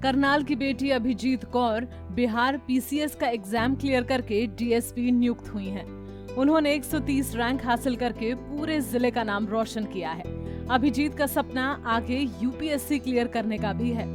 करनाल की बेटी अभिजीत कौर बिहार पीसीएस का एग्जाम क्लियर करके डीएसपी नियुक्त हुई हैं। उन्होंने 130 रैंक हासिल करके पूरे जिले का नाम रोशन किया है। अभिजीत का सपना आगे यूपीएससी क्लियर करने का भी है।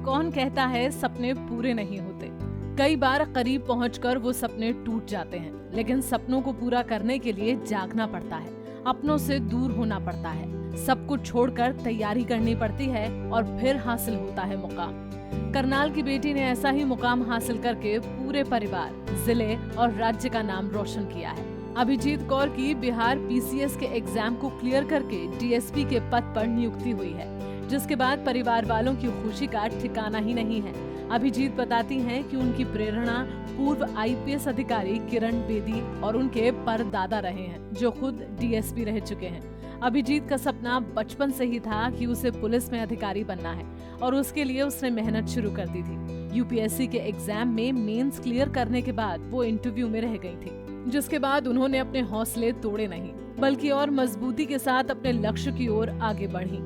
कौन कहता है सपने पूरे नहीं होते। कई बार करीब पहुंचकर वो सपने टूट जाते हैं, लेकिन सपनों को पूरा करने के लिए जागना पड़ता है, अपनों से दूर होना पड़ता है, सब कुछ छोड़कर तैयारी करनी पड़ती है और फिर हासिल होता है मुकाम। करनाल की बेटी ने ऐसा ही मुकाम हासिल करके पूरे परिवार, जिले और राज्य का नाम रोशन किया है। अभिजीत कौर की बिहार पीसीएस के एग्जाम को क्लियर करके डीएसपी के पद पर नियुक्ति हुई है, जिसके बाद परिवार वालों की खुशी का ठिकाना ही नहीं है। अभिजीत बताती हैं कि उनकी प्रेरणा पूर्व आईपीएस अधिकारी किरण बेदी और उनके परदादा रहे हैं, जो खुद डीएसपी रह चुके हैं। अभिजीत का सपना बचपन से ही था कि उसे पुलिस में अधिकारी बनना है और उसके लिए उसने मेहनत शुरू कर दी थी। यूपीएससी के एग्जाम में मेंस क्लियर करने के बाद वो इंटरव्यू में रह गई थी, जिसके बाद उन्होंने अपने हौसले तोड़े नहीं, बल्कि और मजबूती के साथ अपने लक्ष्य की ओर आगे बढ़ी।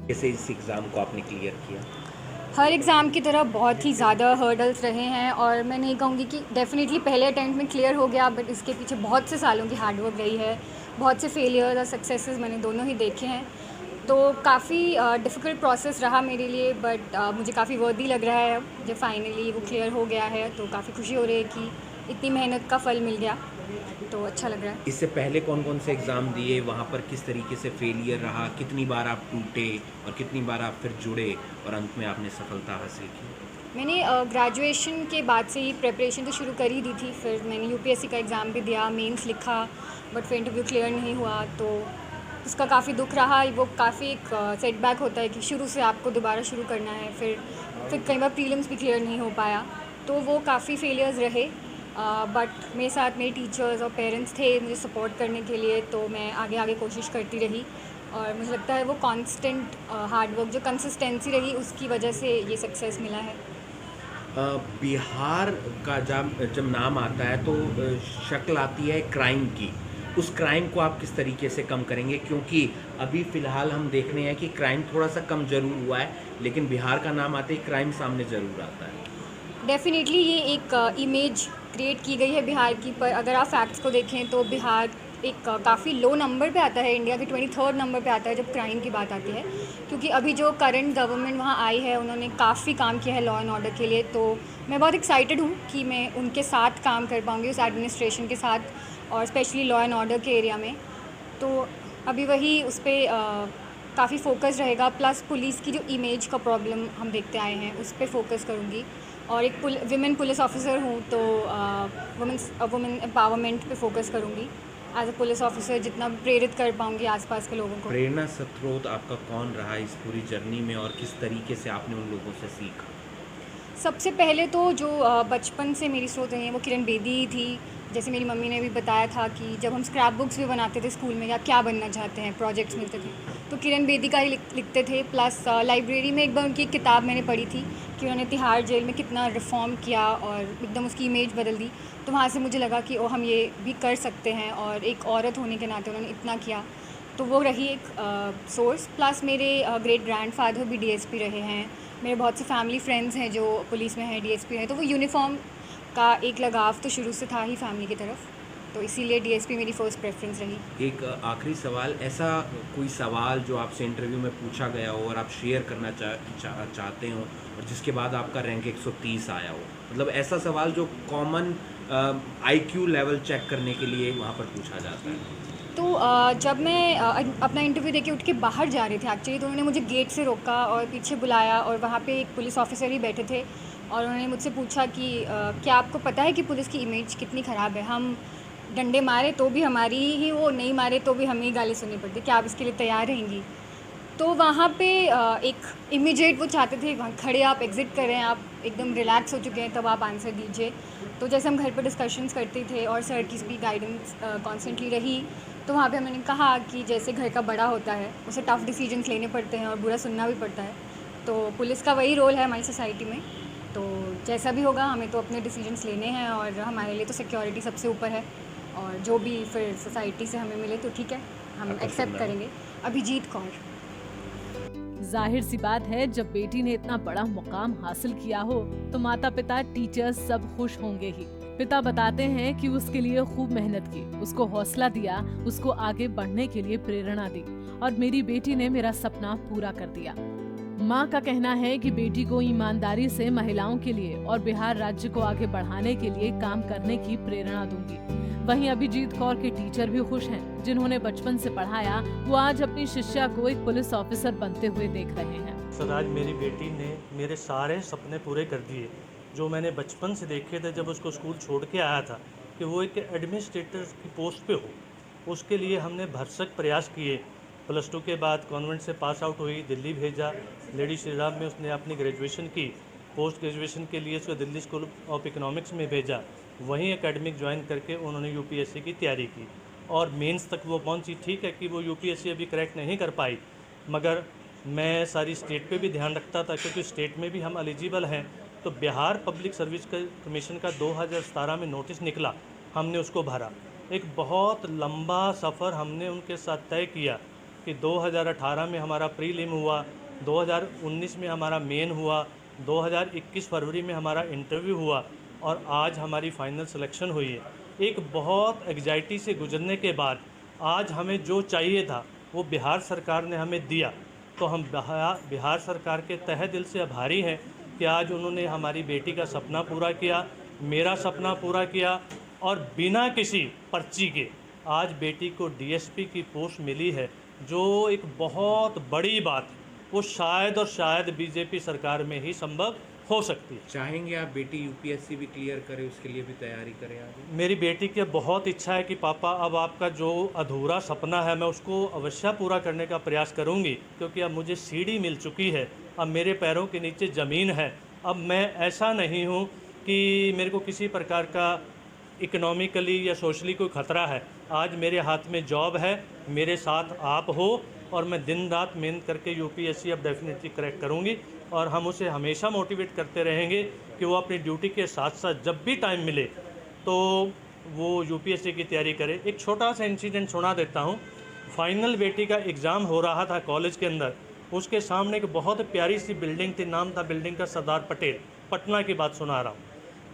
कैसे इस एग्ज़ाम को आपने क्लियर किया? हर एग्ज़ाम की तरह बहुत ही ज़्यादा हर्डल्स रहे हैं और मैं नहीं कहूँगी कि डेफिनेटली पहले अटेम्प्ट में क्लियर हो गया, बट इसके पीछे बहुत से सालों की हार्डवर्क रही है। बहुत से फेलियर और सक्सेसेस मैंने दोनों ही देखे हैं, तो काफ़ी डिफ़िकल्ट प्रोसेस रहा मेरे लिए, बट मुझे काफ़ी वर्दी लग रहा है। जब फाइनली वो क्लियर हो गया है तो काफ़ी खुशी हो रही है कि इतनी मेहनत का फल मिल गया, तो अच्छा लग रहा है। इससे पहले कौन कौन से एग्ज़ाम दिए, वहाँ पर किस तरीके से फेलियर रहा, कितनी बार आप टूटे और कितनी बार आप फिर जुड़े और अंत में आपने सफलता हासिल की? मैंने ग्रेजुएशन के बाद से ही प्रिपरेशन तो शुरू कर ही दी थी। फिर मैंने यूपीएससी का एग्ज़ाम भी दिया, मेंस लिखा, बट फिर इंटरव्यू क्लियर नहीं हुआ, तो उसका काफ़ी दुख रहा। वो काफ़ी एक सेटबैक होता है कि शुरू से आपको दोबारा शुरू करना है। फिर कई बार प्रीलिम्स भी क्लियर नहीं हो पाया, तो वो काफ़ी फेलियर्स रहे। बट मेरे साथ मेरे टीचर्स और पेरेंट्स थे मुझे सपोर्ट करने के लिए, तो मैं आगे कोशिश करती रही और मुझे लगता है वो कांस्टेंट हार्डवर्क, जो कंसिस्टेंसी रही, उसकी वजह से ये सक्सेस मिला है। बिहार का जब नाम आता है तो शक्ल आती है क्राइम की। उस क्राइम को आप किस तरीके से कम करेंगे? क्योंकि अभी फ़िलहाल हम देख रहे हैं कि क्राइम थोड़ा सा कम ज़रूर हुआ है, लेकिन बिहार का नाम आते ही क्राइम सामने ज़रूर आता है। डेफिनेटली ये एक इमेज क्रिएट की गई है बिहार की, पर अगर आप फैक्ट्स को देखें तो बिहार एक काफ़ी लो नंबर पे आता है, इंडिया के 23rd नंबर पे आता है जब क्राइम की बात आती है। क्योंकि अभी जो करंट गवर्नमेंट वहाँ आई है, उन्होंने काफ़ी काम किया है लॉ एंड ऑर्डर के लिए, तो मैं बहुत एक्साइटेड हूँ कि मैं उनके साथ काम कर पाऊँगी, उस एडमिनिस्ट्रेशन के साथ, और स्पेशली लॉ एंड ऑर्डर के एरिया में। तो अभी वही उस पर काफ़ी फोकस रहेगा, प्लस पुलिस की जो इमेज का प्रॉब्लम हम देखते आए हैं उस पर फोकस करूँगी। और एक विमेन पुलिस ऑफिसर हूँ, तो वुमेन एम्पावरमेंट पे फोकस करूँगी। एज अ पुलिस ऑफिसर जितना प्रेरित कर पाऊँगी आसपास के लोगों को। प्रेरणा स्रोत आपका कौन रहा इस पूरी जर्नी में और किस तरीके से आपने उन लोगों से सीखा? सबसे पहले तो जो बचपन से मेरी स्रोत रही है वो किरण बेदी ही थी। जैसे मेरी मम्मी ने भी बताया था कि जब हम स्क्रैप बुक्स भी बनाते थे स्कूल में, या क्या बनना चाहते हैं, प्रोजेक्ट्स मिलते थे, तो किरण बेदी का ही लिखते थे। प्लस लाइब्रेरी में एक बार उनकी किताब मैंने पढ़ी थी कि उन्होंने तिहाड़ जेल में कितना रिफॉर्म किया और एकदम उसकी इमेज बदल दी। तो वहाँ से मुझे लगा कि हम ये भी कर सकते हैं, और एक औरत होने के नाते उन्होंने इतना किया, तो वो रही एक सोर्स। प्लस मेरे ग्रेट ग्रैंडफादर भी डीएसपी रहे हैं। मेरे बहुत से फैमिली फ्रेंड्स हैं जो पुलिस में हैं, डीएसपी हैं, तो वो यूनिफॉर्म का एक लगाव तो शुरू से था ही फैमिली की तरफ, तो इसीलिए डीएसपी मेरी फ़र्स्ट प्रेफरेंस रही। एक आखिरी सवाल, ऐसा कोई सवाल जो आपसे इंटरव्यू में पूछा गया हो और आप शेयर करना चाहते हो और जिसके बाद आपका रैंक 130 आया हो, मतलब ऐसा सवाल जो कॉमन आईक्यू लेवल चेक करने के लिए वहाँ पर पूछा जाता है? तो जब मैं अपना इंटरव्यू देके उठ के बाहर जा रहे थे एक्चुअली, तो उन्होंने मुझे गेट से रोका और पीछे बुलाया, और वहाँ पे एक पुलिस ऑफिसर ही बैठे थे, और उन्होंने मुझसे पूछा कि क्या आपको पता है कि पुलिस की इमेज कितनी ख़राब है? हम डंडे मारे तो भी हमारी ही, वो नहीं मारे तो भी हमें ही गाली सुननी पड़ती, क्या आप इसके लिए तैयार रहेंगी? तो वहाँ पे एक इमीडिएट वो चाहते थे वहाँ खड़े आप एग्ज़िट करें, आप एकदम रिलैक्स हो चुके हैं, तब आप आंसर दीजिए। तो जैसे हम घर पर डिस्कशंस करते थे और सर की भी गाइडेंस कॉन्स्टेंटली रही, तो वहाँ पे हमने कहा कि जैसे घर का बड़ा होता है, उसे टफ़ डिसीजंस लेने पड़ते हैं और बुरा सुनना भी पड़ता है, तो पुलिस का वही रोल है हमारी सोसाइटी में। तो जैसा भी होगा हमें तो अपने डिसीजंस लेने हैं, और हमारे लिए तो सिक्योरिटी सबसे ऊपर है, और जो भी फिर सोसाइटी से हमें मिले तो ठीक है, हम एक्सेप्ट करेंगे। अभिजीत कौर। जाहिर सी बात है, जब बेटी ने इतना बड़ा मुकाम हासिल किया हो तो माता पिता, टीचर्स सब खुश होंगे ही। पिता बताते हैं कि उसके लिए खूब मेहनत की, उसको हौसला दिया, उसको आगे बढ़ने के लिए प्रेरणा दी और मेरी बेटी ने मेरा सपना पूरा कर दिया। माँ का कहना है कि बेटी को ईमानदारी से महिलाओं के लिए और बिहार राज्य को आगे बढ़ाने के लिए काम करने की प्रेरणा दूंगी। वहीं अभिजीत कौर के टीचर भी खुश हैं, जिन्होंने बचपन से पढ़ाया, वो आज अपनी शिष्या को एक पुलिस ऑफिसर बनते हुए देख रहे हैं। सर, आज मेरी बेटी ने मेरे सारे सपने पूरे कर दिए जो मैंने बचपन से देखे थे। जब उसको स्कूल छोड़ के आया था कि वो एक एडमिनिस्ट्रेटर की पोस्ट पे हो, उसके लिए हमने भरसक प्रयास किए। +2 के बाद कॉन्वेंट से पास आउट हुई, दिल्ली भेजा, लेडी श्री राम में उसने अपनी ग्रेजुएशन की। पोस्ट ग्रेजुएशन के लिए उसको दिल्ली स्कूल ऑफ इकोनॉमिक्स में भेजा, वहीं एकेडमिक ज्वाइन करके उन्होंने यूपीएससी की तैयारी की और मेंस तक वो पहुंची। ठीक है कि वो यूपीएससी अभी क्रैक नहीं कर पाई, मगर मैं सारी स्टेट पे भी ध्यान रखता था, क्योंकि स्टेट में भी हम एलिजिबल हैं। तो बिहार पब्लिक सर्विस कमीशन का 2017 में नोटिस निकला, हमने उसको भरा। एक बहुत लंबा सफ़र हमने उनके साथ तय किया कि 2018 में हमारा प्रीलिम हुआ, 2019 में हमारा मेन हुआ, 2021 फरवरी में हमारा इंटरव्यू हुआ और आज हमारी फाइनल सिलेक्शन हुई है। एक बहुत एग्जाइटी से गुजरने के बाद आज हमें जो चाहिए था वो बिहार सरकार ने हमें दिया। तो हम बिहार सरकार के तहे दिल से आभारी हैं कि आज उन्होंने हमारी बेटी का सपना पूरा किया, मेरा सपना पूरा किया और बिना किसी पर्ची के आज बेटी को डीएसपी की पोस्ट मिली है, जो एक बहुत बड़ी बात है। वो शायद और शायद बीजेपी सरकार में ही संभव हो सकती है। चाहेंगे आप बेटी यूपीएससी भी क्लियर करे, उसके लिए भी तैयारी करे आगे? मेरी बेटी की बहुत इच्छा है कि पापा, अब आपका जो अधूरा सपना है मैं उसको अवश्य पूरा करने का प्रयास करूंगी, क्योंकि अब मुझे सीढ़ी मिल चुकी है, अब मेरे पैरों के नीचे ज़मीन है। अब मैं ऐसा नहीं हूं कि मेरे को किसी प्रकार का इकोनॉमिकली या सोशली कोई ख़तरा है। आज मेरे हाथ में जॉब है, मेरे साथ आप हो और मैं दिन रात मेहनत करके यूपीएससी अब डेफिनेटली क्रैक करूंगी और हम उसे हमेशा मोटिवेट करते रहेंगे कि वो अपनी ड्यूटी के साथ साथ जब भी टाइम मिले तो वो यूपीएससी की तैयारी करे। एक छोटा सा इंसिडेंट सुना देता हूँ। फाइनल बेटी का एग्ज़ाम हो रहा था कॉलेज के अंदर, उसके सामने एक बहुत प्यारी सी बिल्डिंग थी, नाम था बिल्डिंग का सरदार पटेल, पटना की बात सुना रहा हूँ।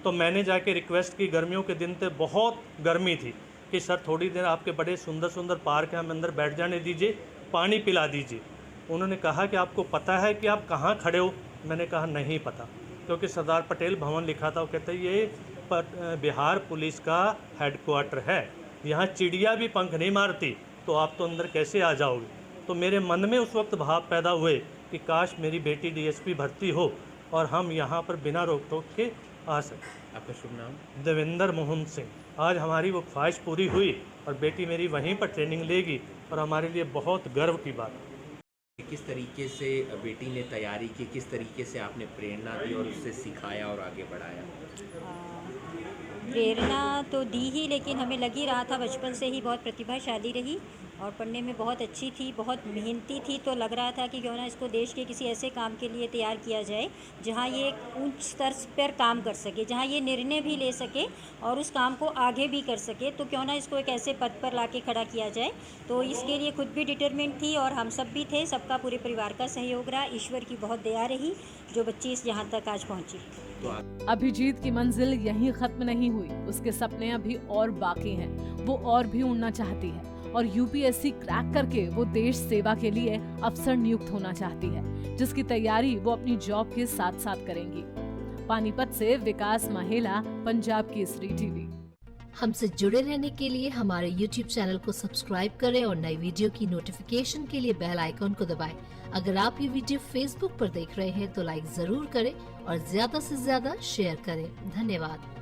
तो मैंने जाके रिक्वेस्ट की, गर्मियों के दिन थे, बहुत गर्मी थी, कि सर थोड़ी देर आपके बड़े सुंदर सुंदर पार्क हैं, हम अंदर बैठ जाने दीजिए, पानी पिला दीजिए। उन्होंने कहा कि आपको पता है कि आप कहाँ खड़े हो? मैंने कहा नहीं पता, क्योंकि सरदार पटेल भवन लिखा था। वो कहते ये बिहार पुलिस का हेडक्वार्टर है, यहाँ चिड़िया भी पंख नहीं मारती, तो आप तो अंदर कैसे आ जाओगे? तो मेरे मन में उस वक्त भाव पैदा हुए कि काश मेरी बेटी डीएसपी भर्ती हो और हम यहाँ पर बिना रोक टोक के आ सकें। आपका शुभ नाम? देवेंद्र मोहन सिंह। आज हमारी वो ख्वाहिश पूरी हुई और बेटी मेरी वहीं पर ट्रेनिंग लेगी और हमारे लिए बहुत गर्व की बात है। किस तरीके से बेटी ने तैयारी की, किस तरीके से आपने प्रेरणा दी और उससे सिखाया और आगे बढ़ाया? प्रेरणा तो दी ही, लेकिन हमें लग ही रहा था बचपन से ही बहुत प्रतिभाशाली रही और पढ़ने में बहुत अच्छी थी, बहुत मेहनती थी। तो लग रहा था कि क्यों ना इसको देश के किसी ऐसे काम के लिए तैयार किया जाए जहां ये एक उच्च स्तर पर काम कर सके, जहां ये निर्णय भी ले सके और उस काम को आगे भी कर सके। तो क्यों ना इसको एक ऐसे पद पर लाके खड़ा किया जाए। तो इसके लिए खुद भी डिटरमिनेट थी और हम सब भी थे, सबका पूरे परिवार का सहयोग रहा, ईश्वर की बहुत दया रही जो बच्ची इस यहाँ तक आज पहुँची। अभिजीत की मंजिल यहीं खत्म नहीं हुई, उसके सपने अभी और बाकी हैं। वो और भी उड़ना चाहती है और यूपीएससी क्रैक करके वो देश सेवा के लिए अफसर नियुक्त होना चाहती है, जिसकी तैयारी वो अपनी जॉब के साथ साथ करेंगी। पानीपत से विकास माहेला, पंजाब केसरी टीवी। हमसे जुड़े रहने के लिए हमारे YouTube चैनल को सब्सक्राइब करें और नई वीडियो की नोटिफिकेशन के लिए बेल आइकॉन को दबाएं। अगर आप ये वीडियो Facebook पर देख रहे हैं तो लाइक जरूर करें और ज्यादा से ज्यादा शेयर करें। धन्यवाद।